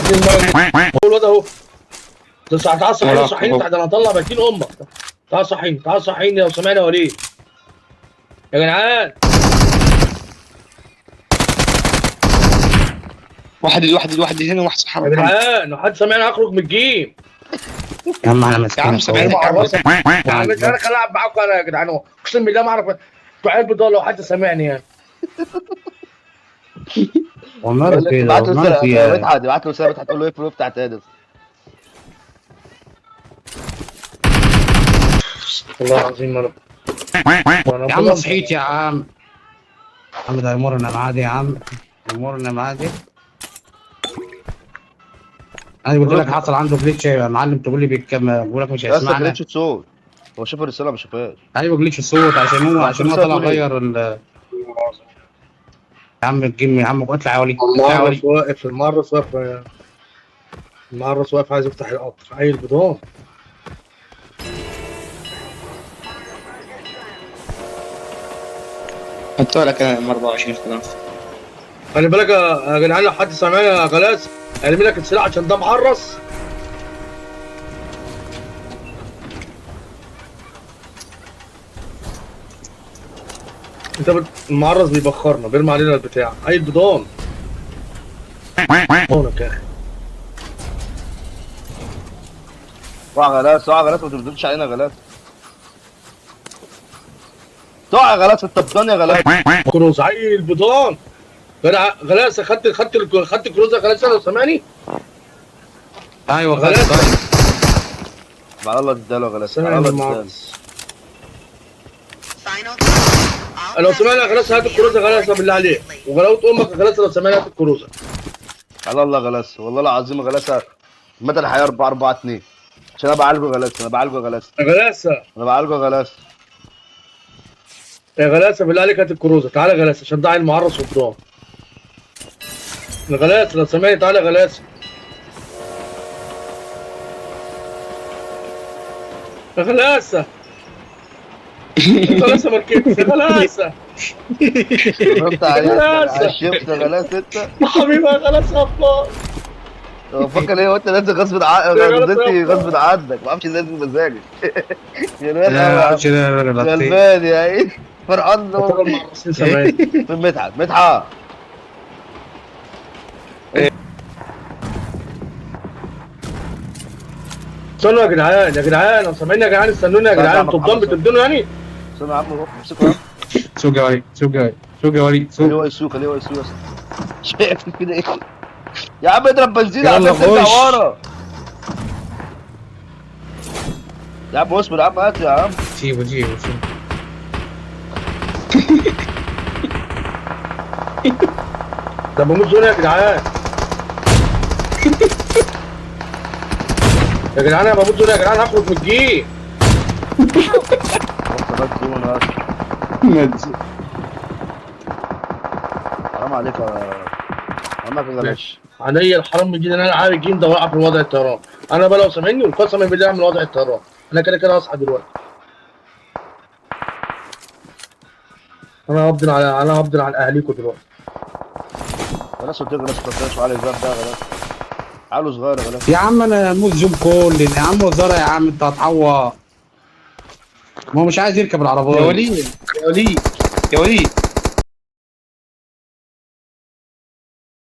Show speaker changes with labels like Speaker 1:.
Speaker 1: ابن المرة هو الواد اهو. تعال صحيني صحيني، ده انا هطلع بكين امك. تعال صحيني تعال صحيني لو سمعنا وليد يا جدعان.
Speaker 2: واحد هنا واحد صح
Speaker 1: يا جدعان لو حد سمعنا هخرج من الجيم.
Speaker 3: يا عم احنا ماسكين
Speaker 2: سامعينك
Speaker 1: مع
Speaker 2: يا عم.
Speaker 1: الراس. انا مش انا خليني العب معاكم انا يا جدعان، اقسم بالله ما اعرف بتوع علبة ده لو حد سامعني يعني.
Speaker 3: وماله كده
Speaker 4: ابعت له
Speaker 3: وماله
Speaker 4: رسالة
Speaker 3: فيها.
Speaker 4: مدحت، ابعت له رسالة مدحت تقول له ايه الفلوس بتاعت ادم.
Speaker 1: والله العظيم ما
Speaker 3: يا عم صحيت يا عم. عم ده يمرنا معادي يا عم، يمرنا معادي. انا قلت لك حصل عنده جليتش يا معلم، تقول لي بقول لك مش
Speaker 4: يا اسطى
Speaker 3: هيسمعنا.
Speaker 4: جليتش صوت، هو شاف الرسالة ما شافهاش.
Speaker 3: ايوه جليتش الصوت عشان هو طلع غير يا عم الجيم يا عم. اطلع يا ولي اطلع يا ولي.
Speaker 1: واقف المعرس واقف، المعرس واقف عايز يفتح القطر عيل بدون.
Speaker 2: حطوا لك انا 24 خلاص.
Speaker 1: خلي بالك يا جدعان لو حد سامعني يا غلاس ارمي لك السلاح عشان ده معرس. انت المعرس بيبخرنا بيرمي علينا البتاع عيل بدون. هونك يا اخي.
Speaker 4: اوعى غلاس اوعى غلاس، ما تردش علينا يا غلاس. اوعى يا غلاس انت بدون يا غلاس.
Speaker 1: كروز عيل بدون. غلاس خدت كروز يا غلاس لو سامعني.
Speaker 3: ايوه
Speaker 1: غلاس
Speaker 4: على الله تداله يا غلاس، على
Speaker 1: سامعني
Speaker 4: الله تداله.
Speaker 1: المعرس. لو سمعنا يا غلاس هات الكروزه غلاس بالله عليك، وغلاوة امك يا غلاس لو سمعنا هات الكروزه.
Speaker 4: على الله غلاس، والله العظيم يا غلاس مدى الحياة 4-4-2 عشان انا بعالجه يا غلاس، انا بعالجه يا غلاس،
Speaker 1: يا غلاس
Speaker 4: انا بعالجه يا غلاس.
Speaker 1: يا غلاس بالله عليك هات الكروزه. تعالى يا غلاس عشان ده عيل معرس قدام. يا غلاس لو سامعني تعالى يا غلاس. يا غلاس يا غلاس مركبت يا غلاس.
Speaker 4: فهمت عليك عشمت يا غلاس انت.
Speaker 1: يا حبيبي يا غلاس يا الله.
Speaker 4: هو فكر ايه وانت نازل غصب عنك، نزلت غصب عنك، ما اعرفش ازاي بمزاجك. غلبان قوي يا عم، غلبان يا عيني فرحان له.
Speaker 1: المعرسين سامعني.
Speaker 4: فين مدحت؟ مدحت
Speaker 1: استنوا يا جدعان يا جدعان لو سامعيني يا جدعان استنوني يا جدعان. انتوا بضم بتدونوا يعني.
Speaker 4: استنى يا عم امسكوا يا عم.
Speaker 3: سوق يا ولي سوق يا ولي سوق يا ولي
Speaker 4: خليه هو
Speaker 3: سوق.
Speaker 4: يسوق، خليه هو يسوق يا اسطى. شايف كده ايه؟ يا عم اضرب بنزين
Speaker 3: يلا
Speaker 4: عشان ترجع
Speaker 3: خش.
Speaker 4: ورا. يا عم اصبر يا عم، هات يا عم.
Speaker 3: سيبه
Speaker 1: ده بموت زون يا جدعان. يا جدعان انا بموت زون يا جدعان هخرج من الجيم.
Speaker 4: حرام عليك يا عمك يا غلاش.
Speaker 1: عليا الحرام من جدا انا عارف الجيم ده واقع في وضع الطيران. انا بقى لو سامعني والقسم بالله اعمل وضع الطيران. انا كده كده هصحى دلوقتي. انا هفضل على اهاليكم دلوقتي.
Speaker 4: غلاس قلت لك غلاس ما تفكرش على الزرع ده يا غلاس. عقله صغير يا غلاس.
Speaker 3: يا عم انا موت زوم كل يا عم وزارة يا عم انت هتعور. ما هو مش عايز يركب العربية.
Speaker 2: يا وليد يا وليد يا وليد